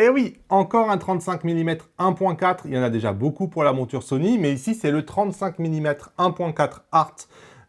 Et oui, encore un 35 mm 1.4, il y en a déjà beaucoup pour la monture Sony, mais ici c'est le 35 mm 1.4 Art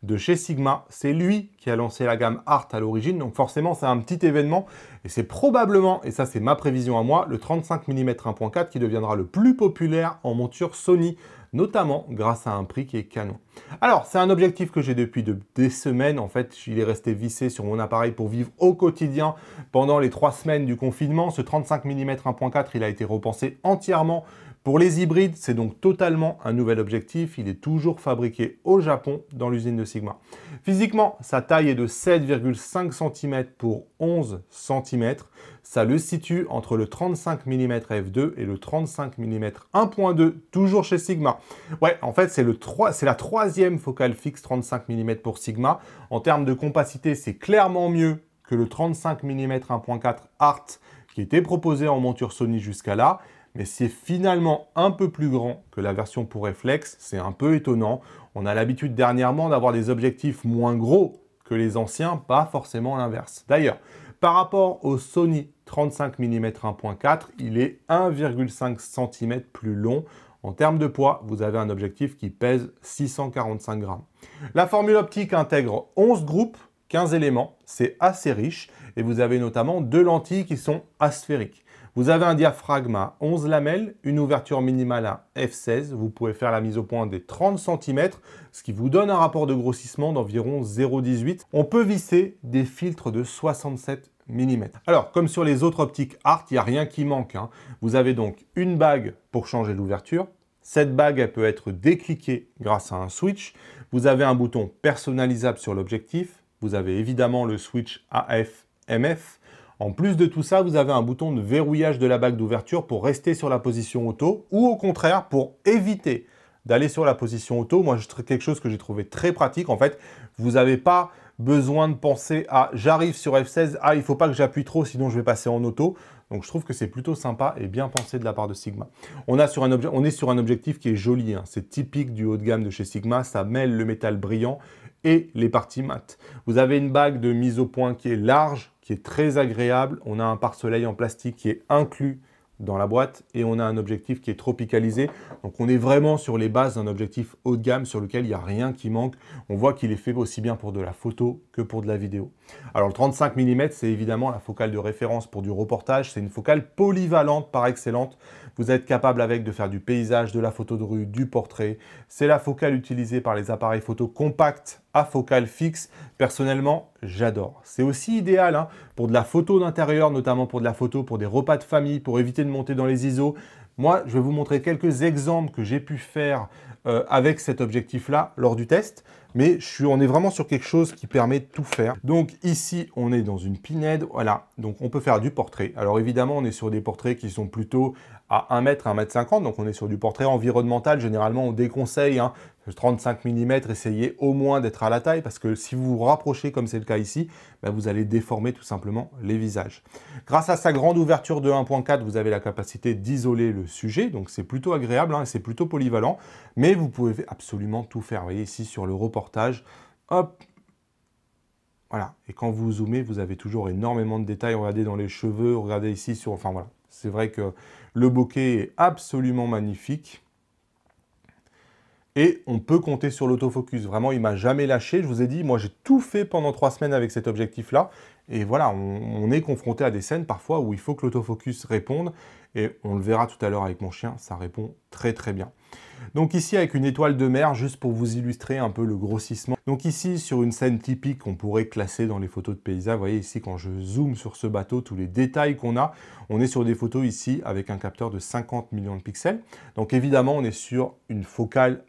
de chez Sigma. C'est lui qui a lancé la gamme Art à l'origine, donc forcément c'est un petit événement, et c'est probablement, et ça c'est ma prévision à moi, le 35 mm 1.4 qui deviendra le plus populaire en monture Sony, notamment grâce à un prix qui est canon. Alors, c'est un objectif que j'ai depuis des semaines. En fait, il est resté vissé sur mon appareil pour vivre au quotidien pendant les 3 semaines du confinement. Ce 35 mm 1.4, il a été repensé entièrement pour les hybrides. C'est donc totalement un nouvel objectif. Il est toujours fabriqué au Japon dans l'usine de Sigma. Physiquement, sa taille est de 7,5 cm pour 11 cm. Ça le situe entre le 35 mm f2 et le 35 mm 1.2, toujours chez Sigma. Ouais, en fait, c'est la troisième focale fixe 35 mm pour Sigma. En termes de compacité, c'est clairement mieux que le 35 mm 1.4 Art qui était proposé en monture Sony jusqu'à là. Mais c'est finalement un peu plus grand que la version pour réflexe. C'est un peu étonnant. On a l'habitude dernièrement d'avoir des objectifs moins gros que les anciens, pas forcément l'inverse. D'ailleurs, par rapport au Sony 35 mm 1.4, il est 1,5 cm plus long. En termes de poids, vous avez un objectif qui pèse 645 grammes. La formule optique intègre 11 groupes, 15 éléments, c'est assez riche, et vous avez notamment 2 lentilles qui sont asphériques. Vous avez un diaphragme à 11 lamelles, une ouverture minimale à f16, vous pouvez faire la mise au point des 30 cm, ce qui vous donne un rapport de grossissement d'environ 0,18. On peut visser des filtres de 67 mm. Alors, comme sur les autres optiques Art, il n'y a rien qui manque, hein. Vous avez donc une bague pour changer l'ouverture. Cette bague, elle peut être décliquée grâce à un switch. Vous avez un bouton personnalisable sur l'objectif. Vous avez évidemment le switch AF-MF. En plus de tout ça, vous avez un bouton de verrouillage de la bague d'ouverture pour rester sur la position auto ou au contraire pour éviter d'aller sur la position auto. Moi, c'est quelque chose que j'ai trouvé très pratique. En fait, vous n'avez pas besoin de penser à j'arrive sur F16, ah il ne faut pas que j'appuie trop sinon je vais passer en auto. Donc je trouve que c'est plutôt sympa et bien pensé de la part de Sigma. On est sur un objectif qui est joli, hein. C'est typique du haut de gamme de chez Sigma, ça mêle le métal brillant et les parties mates. Vous avez une bague de mise au point qui est large, qui est très agréable. On a un pare-soleil en plastique qui est inclus dans la boîte et on a un objectif qui est tropicalisé. Donc on est vraiment sur les bases d'un objectif haut de gamme sur lequel il n'y a rien qui manque. On voit qu'il est fait aussi bien pour de la photo que pour de la vidéo. Alors le 35 mm, c'est évidemment la focale de référence pour du reportage. C'est une focale polyvalente par excellence. Vous êtes capable avec de faire du paysage, de la photo de rue, du portrait. C'est la focale utilisée par les appareils photo compacts à focale fixe. Personnellement, j'adore. C'est aussi idéal hein, pour de la photo d'intérieur, notamment pour de la photo, pour des repas de famille, pour éviter de monter dans les ISO. Moi, je vais vous montrer quelques exemples que j'ai pu faire avec cet objectif-là lors du test. Mais on est vraiment sur quelque chose qui permet de tout faire. Donc ici, on est dans une pinède. Voilà, donc on peut faire du portrait. Alors évidemment, on est sur des portraits qui sont plutôt à 1 mètre, 1 mètre 50. Donc on est sur du portrait environnemental. Généralement, on déconseille hein, 35 mm, essayez au moins d'être à la taille parce que si vous vous rapprochez comme c'est le cas ici, ben vous allez déformer tout simplement les visages. Grâce à sa grande ouverture de 1.4, vous avez la capacité d'isoler le sujet, donc c'est plutôt agréable, hein, c'est plutôt polyvalent, mais vous pouvez absolument tout faire. Vous voyez ici sur le reportage, hop, voilà. Et quand vous zoomez, vous avez toujours énormément de détails. Regardez dans les cheveux, regardez ici sur, enfin voilà, c'est vrai que le bokeh est absolument magnifique. Et on peut compter sur l'autofocus. Vraiment, il ne m'a jamais lâché. Je vous ai dit, moi, j'ai tout fait pendant 3 semaines avec cet objectif-là. Et voilà, on est confronté à des scènes parfois où il faut que l'autofocus réponde. Et on le verra tout à l'heure avec mon chien, ça répond très très bien. Donc ici, avec une étoile de mer, juste pour vous illustrer un peu le grossissement. Donc ici, sur une scène typique qu'on pourrait classer dans les photos de paysage, vous voyez ici, quand je zoome sur ce bateau, tous les détails qu'on a, on est sur des photos ici avec un capteur de 50 millions de pixels. Donc évidemment, on est sur une focale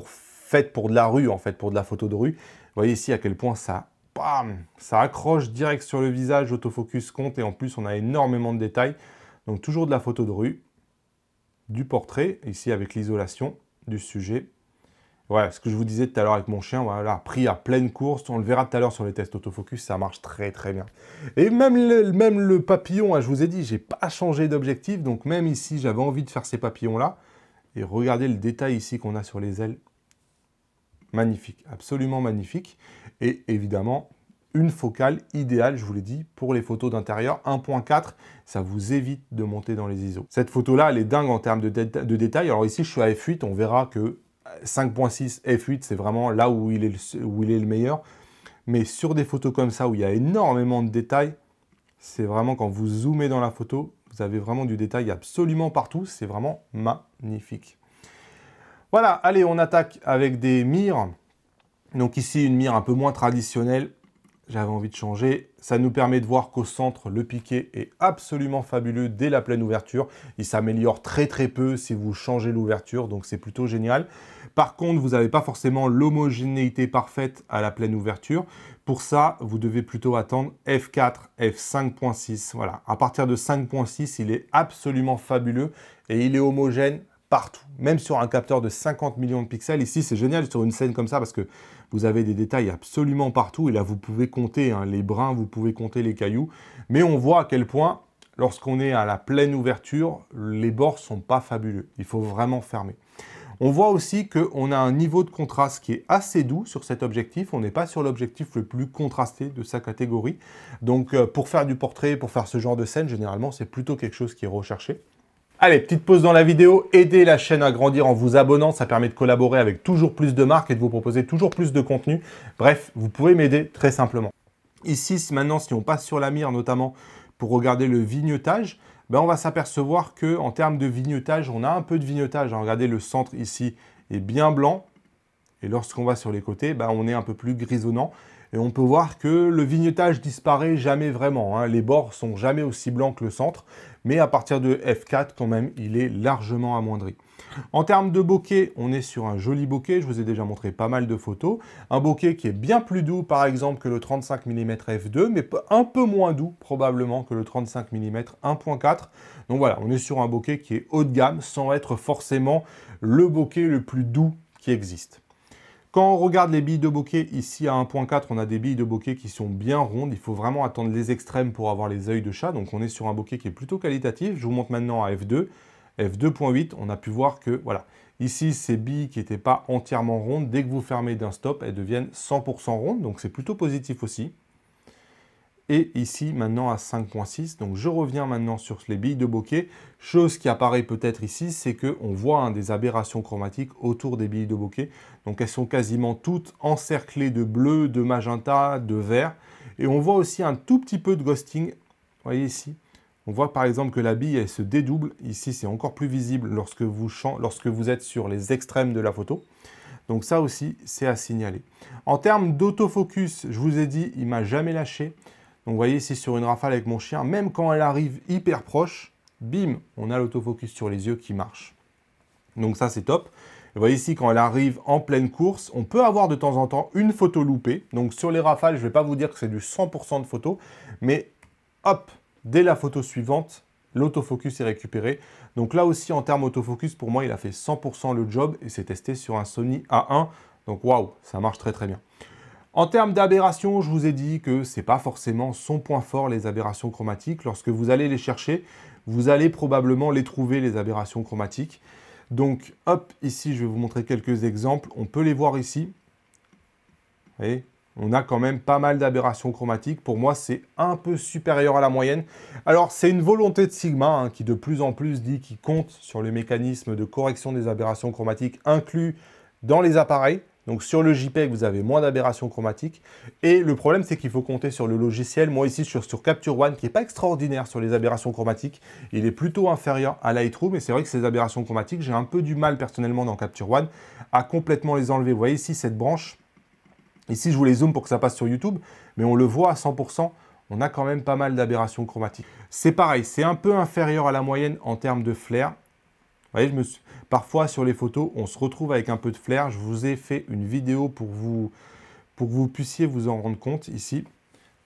faite pour de la rue, en fait, pour de la photo de rue. Vous voyez ici à quel point ça, bam, ça accroche direct sur le visage, l'autofocus compte, et en plus, on a énormément de détails. Donc toujours de la photo de rue, du portrait, ici avec l'isolation du sujet. Voilà, ce que je vous disais tout à l'heure avec mon chien, voilà, pris à pleine course, on le verra tout à l'heure sur les tests autofocus, ça marche très très bien. Et même le papillon, je vous ai dit, j'ai pas changé d'objectif, donc même ici, j'avais envie de faire ces papillons-là. Et regardez le détail ici qu'on a sur les ailes. Magnifique, absolument magnifique. Et évidemment, une focale idéale, je vous l'ai dit, pour les photos d'intérieur. 1.4, ça vous évite de monter dans les ISO. Cette photo-là, elle est dingue en termes de détails. Alors ici, je suis à f8, on verra que 5.6 f8, c'est vraiment là où il est le meilleur. Mais sur des photos comme ça, où il y a énormément de détails, c'est vraiment quand vous zoomez dans la photo, vous avez vraiment du détail absolument partout. C'est vraiment magnifique. Voilà, allez, on attaque avec des mires. Donc ici, une mire un peu moins traditionnelle. J'avais envie de changer. Ça nous permet de voir qu'au centre, le piqué est absolument fabuleux dès la pleine ouverture. Il s'améliore très très peu si vous changez l'ouverture, donc c'est plutôt génial. Par contre, vous n'avez pas forcément l'homogénéité parfaite à la pleine ouverture. Pour ça, vous devez plutôt attendre f4, f5.6. Voilà, à partir de 5.6, il est absolument fabuleux et il est homogène partout, même sur un capteur de 50 millions de pixels. Ici, c'est génial sur une scène comme ça parce que vous avez des détails absolument partout. Et là, vous pouvez compter les brins, vous pouvez compter les cailloux. Mais on voit à quel point, lorsqu'on est à la pleine ouverture, les bords ne sont pas fabuleux. Il faut vraiment fermer. On voit aussi qu'on a un niveau de contraste qui est assez doux sur cet objectif. On n'est pas sur l'objectif le plus contrasté de sa catégorie. Donc, pour faire du portrait, pour faire ce genre de scène, généralement, c'est plutôt quelque chose qui est recherché. Allez, petite pause dans la vidéo, aidez la chaîne à grandir en vous abonnant, ça permet de collaborer avec toujours plus de marques et de vous proposer toujours plus de contenu. Bref, vous pouvez m'aider très simplement. Ici, maintenant, si on passe sur la mire, notamment pour regarder le vignettage, on va s'apercevoir qu'en termes de vignettage, on a un peu de vignettage. Regardez, le centre ici est bien blanc et lorsqu'on va sur les côtés, on est un peu plus grisonnant. Et on peut voir que le vignettage disparaît jamais vraiment. Les bords sont jamais aussi blancs que le centre. Mais à partir de f4, quand même, il est largement amoindri. En termes de bokeh, on est sur un joli bokeh. Je vous ai déjà montré pas mal de photos. Un bokeh qui est bien plus doux, par exemple, que le 35 mm f2, mais un peu moins doux, probablement, que le 35 mm 1.4. Donc voilà, on est sur un bokeh qui est haut de gamme, sans être forcément le bokeh le plus doux qui existe. Quand on regarde les billes de bokeh, ici à 1.4, on a des billes de bokeh qui sont bien rondes. Il faut vraiment attendre les extrêmes pour avoir les œils de chat. Donc on est sur un bokeh qui est plutôt qualitatif. Je vous montre maintenant à f2. f2.8, on a pu voir que, voilà, ici, ces billes qui n'étaient pas entièrement rondes, dès que vous fermez d'un stop, elles deviennent 100% rondes. Donc c'est plutôt positif aussi. Et ici, maintenant à 5.6, donc je reviens maintenant sur les billes de bokeh. Chose qui apparaît peut-être ici, c'est qu'on voit des aberrations chromatiques autour des billes de bokeh. Donc elles sont quasiment toutes encerclées de bleu, de magenta, de vert. Et on voit aussi un tout petit peu de ghosting. Vous voyez ici, on voit par exemple que la bille, elle se dédouble. Ici, c'est encore plus visible lorsque vous êtes sur les extrêmes de la photo. Donc ça aussi, c'est à signaler. En termes d'autofocus, je vous ai dit, il ne m'a jamais lâché. Donc vous voyez ici sur une rafale avec mon chien, même quand elle arrive hyper proche, bim, on a l'autofocus sur les yeux qui marche. Donc ça c'est top. Vous voyez ici quand elle arrive en pleine course, on peut avoir de temps en temps une photo loupée. Donc sur les rafales, je ne vais pas vous dire que c'est du 100% de photos, mais hop, dès la photo suivante, l'autofocus est récupéré. Donc là aussi en termes autofocus, pour moi il a fait 100% le job et c'est testé sur un Sony A1. Donc waouh, ça marche très très bien. En termes d'aberration, je vous ai dit que ce n'est pas forcément son point fort, les aberrations chromatiques. Lorsque vous allez les chercher, vous allez probablement les trouver, les aberrations chromatiques. Donc, hop, ici, je vais vous montrer quelques exemples. On peut les voir ici. Vous voyez, on a quand même pas mal d'aberrations chromatiques. Pour moi, c'est un peu supérieur à la moyenne. Alors, c'est une volonté de Sigma qui de plus en plus dit qu'il compte sur le mécanisme de correction des aberrations chromatiques inclus dans les appareils. Donc sur le JPEG, vous avez moins d'aberrations chromatiques. Et le problème, c'est qu'il faut compter sur le logiciel. Moi ici, je suis sur Capture One, qui n'est pas extraordinaire sur les aberrations chromatiques. Il est plutôt inférieur à Lightroom. Et c'est vrai que ces aberrations chromatiques, j'ai un peu du mal personnellement dans Capture One à complètement les enlever. Vous voyez ici, cette branche. Ici, je vous les zoome pour que ça passe sur YouTube. Mais on le voit à 100%. On a quand même pas mal d'aberrations chromatiques. C'est pareil, c'est un peu inférieur à la moyenne en termes de flair. Vous voyez, parfois sur les photos, on se retrouve avec un peu de flair. Je vous ai fait une vidéo pour que vous puissiez vous en rendre compte ici. Vous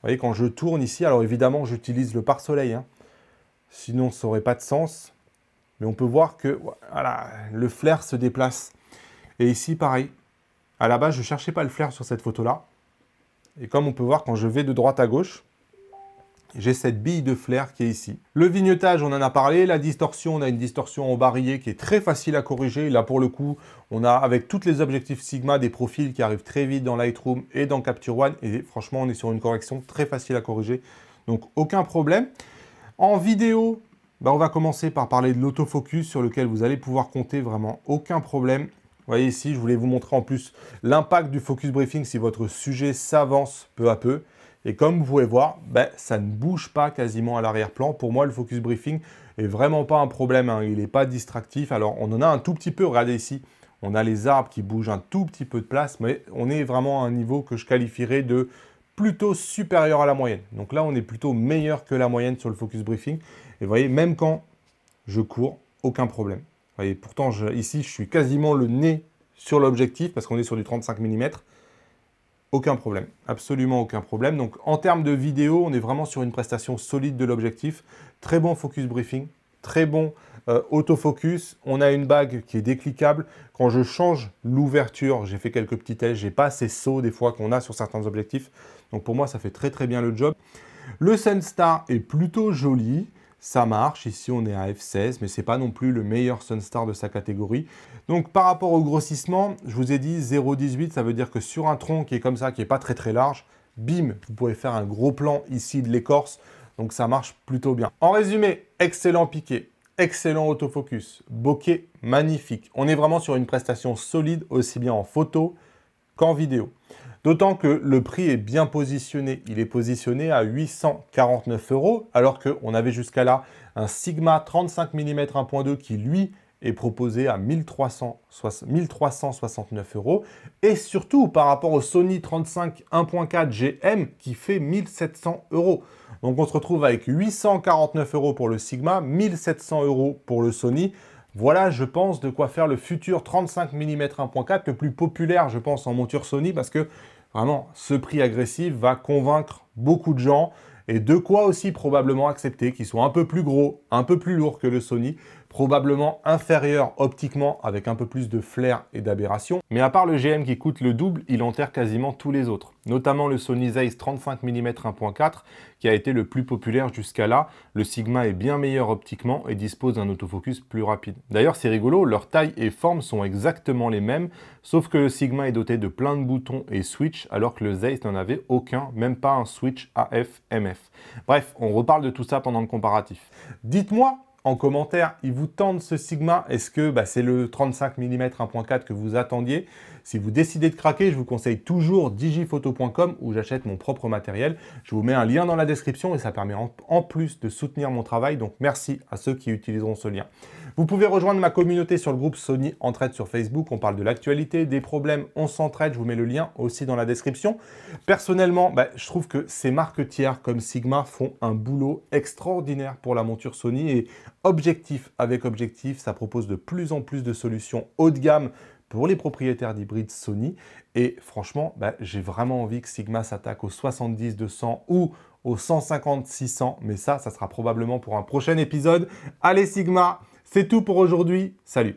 voyez, quand je tourne ici, alors évidemment, j'utilise le pare-soleil. Sinon, ça n'aurait pas de sens. Mais on peut voir que voilà, le flair se déplace. Et ici, pareil. À la base, je ne cherchais pas le flair sur cette photo-là. Et comme on peut voir, quand je vais de droite à gauche, j'ai cette bille de flair qui est ici. Le vignettage, on en a parlé. La distorsion, on a une distorsion en barillet qui est très facile à corriger. Là, pour le coup, on a, avec tous les objectifs Sigma, des profils qui arrivent très vite dans Lightroom et dans Capture One. Et franchement, on est sur une correction très facile à corriger. Donc, aucun problème. En vidéo, on va commencer par parler de l'autofocus sur lequel vous allez pouvoir compter vraiment aucun problème. Vous voyez ici, je voulais vous montrer en plus l'impact du focus briefing si votre sujet s'avance peu à peu. Et comme vous pouvez voir, ça ne bouge pas quasiment à l'arrière-plan. Pour moi, le focus briefing est vraiment pas un problème, hein. Il n'est pas distractif. Alors, on en a un tout petit peu. Regardez ici, on a les arbres qui bougent un tout petit peu de place, mais on est vraiment à un niveau que je qualifierais de plutôt supérieur à la moyenne. Donc là, on est plutôt meilleur que la moyenne sur le focus briefing. Et vous voyez, même quand je cours, aucun problème. Vous voyez, pourtant, ici, je suis quasiment le nez sur l'objectif parce qu'on est sur du 35 mm. Aucun problème, absolument aucun problème. Donc en termes de vidéo, on est vraiment sur une prestation solide de l'objectif. Très bon focus briefing, très bon autofocus. On a une bague qui est décliquable. Quand je change l'ouverture, j'ai fait quelques petits tests, j'ai pas ces sauts des fois qu'on a sur certains objectifs. Donc pour moi, ça fait très bien le job. Le Sunstar est plutôt joli. Ça marche, ici on est à f16, mais ce n'est pas non plus le meilleur Sunstar de sa catégorie. Donc par rapport au grossissement, je vous ai dit 0,18, ça veut dire que sur un tronc qui est comme ça, qui n'est pas très large, bim, vous pouvez faire un gros plan ici de l'écorce, donc ça marche plutôt bien. En résumé, excellent piqué, excellent autofocus, bokeh magnifique. On est vraiment sur une prestation solide, aussi bien en photo qu'en vidéo. D'autant que le prix est bien positionné. Il est positionné à 849 €, alors qu'on avait jusqu'à là un Sigma 35 mm 1.2 qui, lui, est proposé à 1369 €. Et surtout, par rapport au Sony 35 1.4 GM qui fait 1700 €. Donc, on se retrouve avec 849 € pour le Sigma, 1700 € pour le Sony. Voilà, je pense, de quoi faire le futur 35 mm 1.4, le plus populaire, je pense, en monture Sony, parce que vraiment, ce prix agressif va convaincre beaucoup de gens et de quoi aussi probablement accepter qu'ils soient un peu plus gros, un peu plus lourds que le Sony, probablement inférieur optiquement avec un peu plus de flair et d'aberration. Mais à part le GM qui coûte le double, il enterre quasiment tous les autres, notamment le Sony Zeiss 35 mm 1.4 qui a été le plus populaire jusqu'à là. Le Sigma est bien meilleur optiquement et dispose d'un autofocus plus rapide. D'ailleurs, c'est rigolo, leur taille et forme sont exactement les mêmes, sauf que le Sigma est doté de plein de boutons et switch, alors que le Zeiss n'en avait aucun, même pas un switch AF-MF. Bref, on reparle de tout ça pendant le comparatif. Dites-moi en commentaire, il vous tente ce Sigma? Est-ce que c'est le 35 mm 1.4 que vous attendiez? Si vous décidez de craquer, je vous conseille toujours digiphoto.com où j'achète mon propre matériel. Je vous mets un lien dans la description et ça permet en plus de soutenir mon travail. Donc merci à ceux qui utiliseront ce lien. Vous pouvez rejoindre ma communauté sur le groupe Sony Entraide sur Facebook. On parle de l'actualité, des problèmes, on s'entraide. Je vous mets le lien aussi dans la description. Personnellement, je trouve que ces marques tiers comme Sigma font un boulot extraordinaire pour la monture Sony et objectif avec objectif, ça propose de plus en plus de solutions haut de gamme pour les propriétaires d'hybrides Sony. Et franchement, j'ai vraiment envie que Sigma s'attaque au 70-200 ou au 150-600. Mais ça sera probablement pour un prochain épisode. Allez Sigma, c'est tout pour aujourd'hui. Salut!